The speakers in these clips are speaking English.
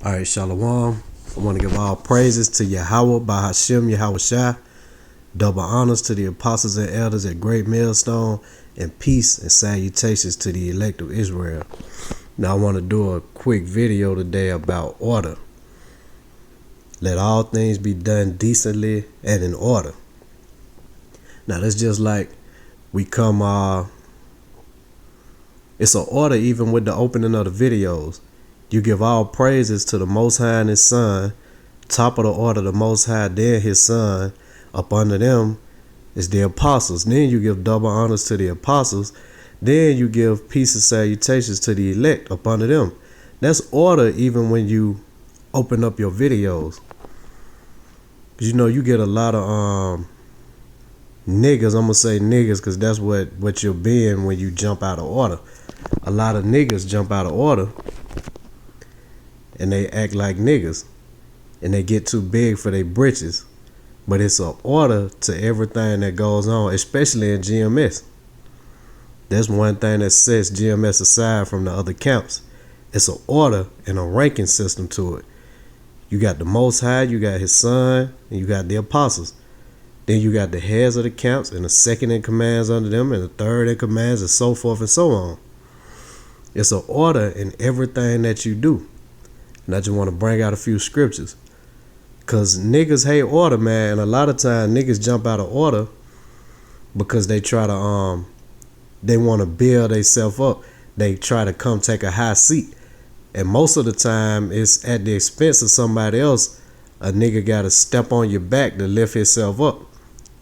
All right, Shalom. I want to give all praises to Yahweh by Hashem Yahweh Shai. Double honors to the apostles and elders at Great Millstone, and peace and salutations to the elect of Israel. Now I want to do a quick video today about order. Let all things be done decently and in order. Now that's just like we come, it's an order even with the opening of the videos. You give all praises to the Most High and His Son. Top of the order, the Most High, then His Son. Up under them is the apostles. Then you give double honors to the apostles. Then you give peace and salutations to the elect up under them. That's order even when you open up your videos. Because you know you get a lot of niggas. I'm going to say niggas because that's what you're being when you jump out of order. A lot of niggas jump out of order. And they act like niggas. And they get too big for their britches. But it's an order to everything that goes on, especially in GMS. That's one thing that sets GMS aside from the other camps. It's an order and a ranking system to it. You got the Most High, you got His Son, and you got the apostles. Then you got the heads of the camps, and the second in commands under them, and the third in commands, and so forth and so on. It's an order in everything that you do. And I just want to bring out a few scriptures. Because niggas hate order, man. And a lot of times niggas jump out of order because they try to, they want to build themselves up. They try to come take a high seat. And most of the time it's at the expense of somebody else. A nigga got to step on your back to lift himself up.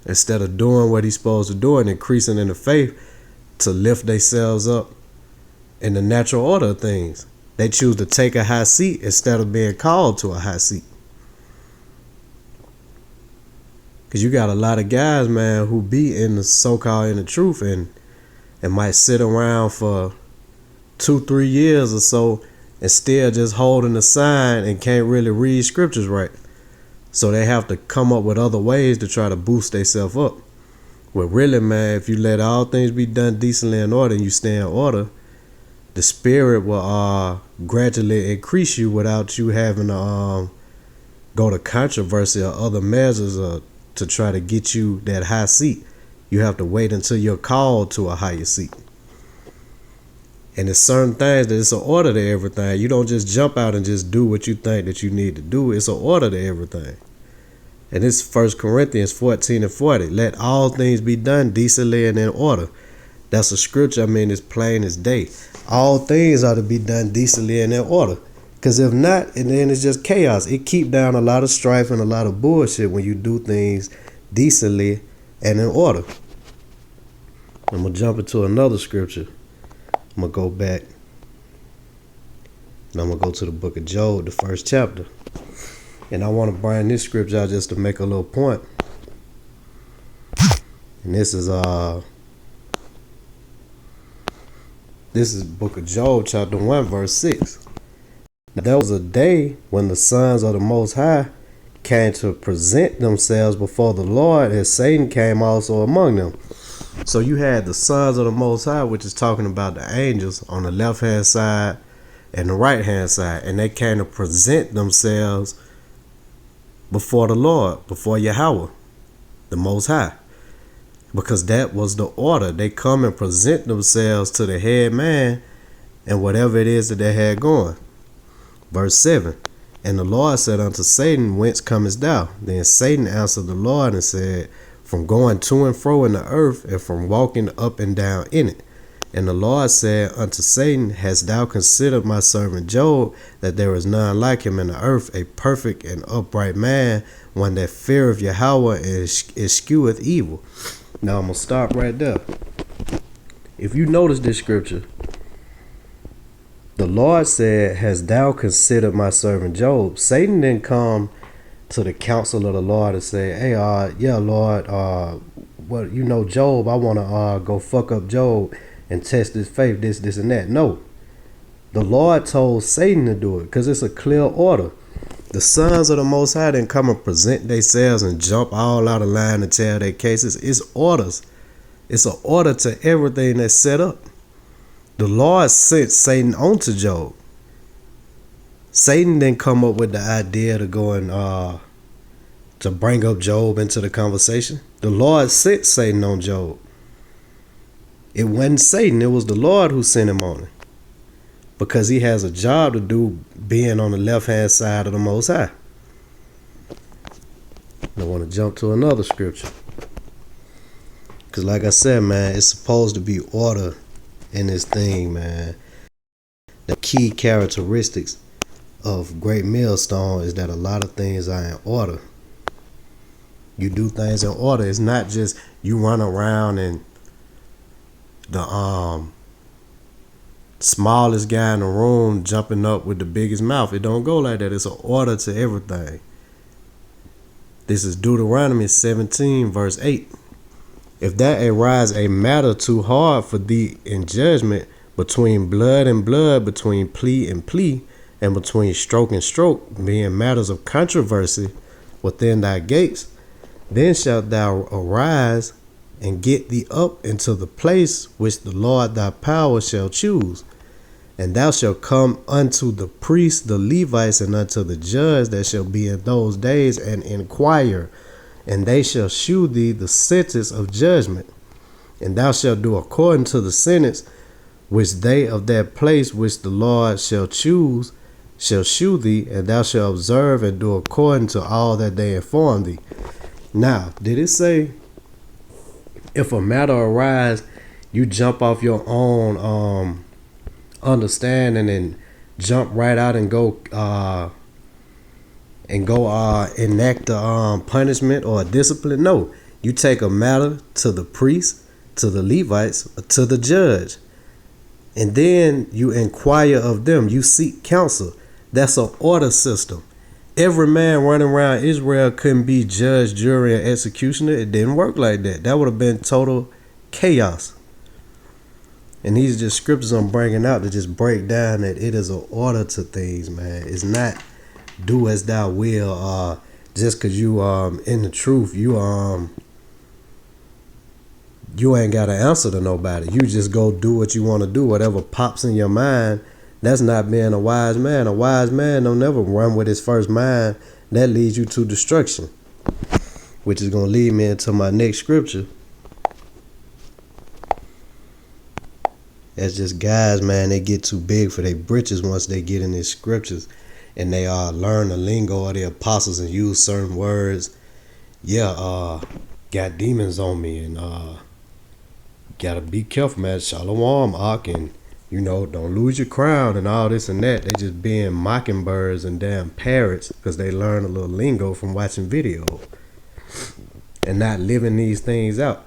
Instead of doing what he's supposed to do and increasing in the faith to lift themselves up in the natural order of things. They choose to take a high seat instead of being called to a high seat. Because you got a lot of guys, man, who be in the so-called in the truth and might sit around for 2-3 years or so and still just holding the sign and can't really read scriptures right. So they have to come up with other ways to try to boost themselves up. Well, really, man, if you let all things be done decently in order and you stay in order, the spirit will gradually increase you without you having to go to controversy or other measures to try to get you that high seat. You have to wait until you're called to a higher seat. And there's certain things that it's an order to everything. You don't just jump out and just do what you think that you need to do. It's an order to everything. And it's 1 Corinthians 14:40. Let all things be done decently and in order. That's a scripture, it's plain as day. All things are to be done decently and in order. Because if not, and then it's just chaos. It keep down a lot of strife and a lot of bullshit when you do things decently and in order. I'm going to jump into another scripture. I'm going to go back. And I'm going to go to the book of Job, the 1st chapter. And I want to bring this scripture out just to make a little point. And this is book of Job, chapter 1, verse 6. Now, there was a day when the sons of the Most High came to present themselves before the Lord, and Satan came also among them. So you had the sons of the Most High, which is talking about the angels on the left-hand side and the right-hand side. And they came to present themselves before the Lord, before Yahweh, the Most High. Because that was the order. They come and present themselves to the head man and whatever it is that they had going. Verse 7. And the Lord said unto Satan, Whence comest thou? Then Satan answered the Lord and said, From going to and fro in the earth, and from walking up and down in it. And the Lord said unto Satan, Hast thou considered my servant Job, that there is none like him in the earth, a perfect and upright man, one that feareth Yahweh and escheweth evil? Now I'm going to stop right there. If you notice this scripture, the Lord said, Hast thou considered my servant Job? Satan didn't come to the counsel of the Lord and say, Hey, yeah, Lord, Job, I want to go fuck up Job and test his faith, this and that. No. The Lord told Satan to do it because it's a clear order. The sons of the Most High didn't come and present themselves and jump all out of line and tell their cases. It's orders. It's an order to everything that's set up. The Lord sent Satan onto Job. Satan didn't come up with the idea to go and to bring up Job into the conversation. The Lord sent Satan on Job. It wasn't Satan, it was the Lord who sent him on it. Because he has a job to do being on the left-hand side of the Most High. I want to jump to another scripture. Because like I said, man, it's supposed to be order in this thing, man. The key characteristics of Great Millstone is that a lot of things are in order. You do things in order. It's not just you run around and the smallest guy in the room jumping up with the biggest mouth. It don't go like that. It's an order to everything. This is Deuteronomy 17 verse 8. If there arise a matter too hard for thee in judgment, between blood and blood, between plea and plea, and between stroke and stroke, being matters of controversy within thy gates, then shalt thou arise and get thee up into the place which the Lord thy power shall choose. And thou shalt come unto the priests, the Levites, and unto the judge that shall be in those days, and inquire, and they shall shew thee the sentence of judgment. And thou shalt do according to the sentence which they of that place which the Lord shall choose shall shew thee, and thou shalt observe and do according to all that they inform thee. Now, did it say if a matter arise, you jump off your own understanding and jump right out and go enact a punishment or a discipline? No, you take a matter to the priest, to the Levites, to the judge, and then you inquire of them. You seek counsel. That's an order system. Every man running around Israel couldn't be judge, jury, and executioner. It didn't work like that. That would have been total chaos. And these are just scriptures I'm bringing out to just break down that it is an order to things, man. It's not do as thou will. Just because you in the truth, you ain't got to answer to nobody. You just go do what you want to do, whatever pops in your mind. That's not being a wise man. A wise man don't never run with his first mind. That leads you to destruction, which is going to lead me into my next scripture. That's just guys, man, they get too big for their britches once they get in these scriptures and they learn the lingo of the apostles and use certain words. Got demons on me and gotta be careful, man. Shalom, Ak, and don't lose your crown and all this and that. They just being mockingbirds and damn parrots because they learn a little lingo from watching videos and not living these things out.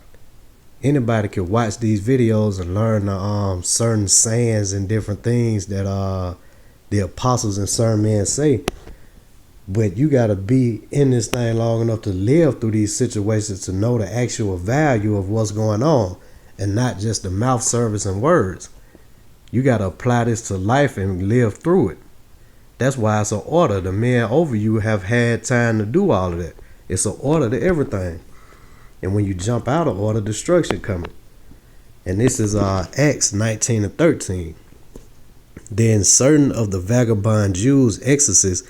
Anybody could watch these videos and learn certain sayings and different things that the apostles and certain men say. But you got to be in this thing long enough to live through these situations to know the actual value of what's going on and not just the mouth service and words. You got to apply this to life and live through it. That's why it's an order. The men over you have had time to do all of that. It's an order to everything. And when you jump out of order, destruction coming. And this is Acts 19:13. Then certain of the vagabond Jews, exorcists,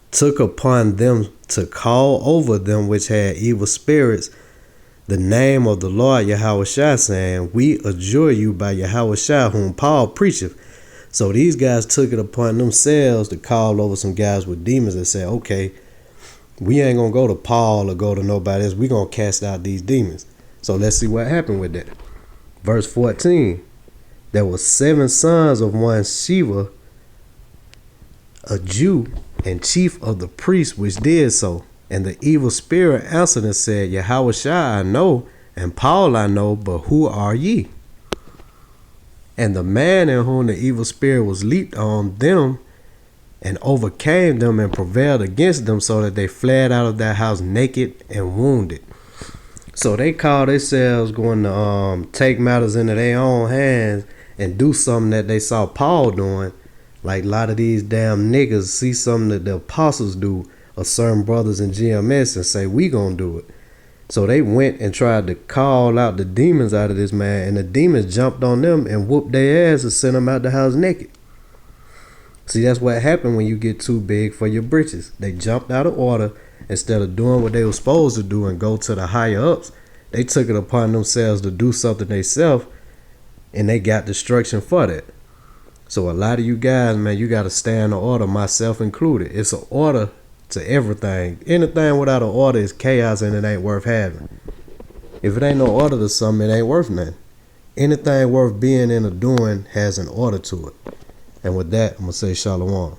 took upon them to call over them which had evil spirits the name of the Lord Yahushua, saying, we adjure you by Yahushua, whom Paul preacheth. So these guys took it upon themselves to call over some guys with demons and say, okay, we ain't going to go to Paul or go to nobody else. We're going to cast out these demons. So let's see what happened with that. Verse 14. There were 7 sons of one Sheva, a Jew, and chief of the priests, which did so. And the evil spirit answered and said, Yahushua I know, and Paul I know, but who are ye? And the man in whom the evil spirit was leaped on them and overcame them and prevailed against them, so that they fled out of that house naked and wounded. So they call themselves going to take matters into their own hands and do something that they saw Paul doing. Like a lot of these damn niggas see something that the apostles do or certain brothers in GMS and say, we gonna do it. So they went and tried to call out the demons out of this man, and the demons jumped on them and whooped their ass and sent them out the house naked. See, that's what happened when you get too big for your britches. They jumped out of order. Instead of doing what they were supposed to do and go to the higher ups, they took it upon themselves to do something themselves, and they got destruction for that. So a lot of you guys, man, you got to stay in the order, myself included. It's an order to everything. Anything without an order is chaos, and it ain't worth having. If it ain't no order to something, it ain't worth nothing. Anything worth being in or doing has an order to it. And with that, I'm going to say shalom.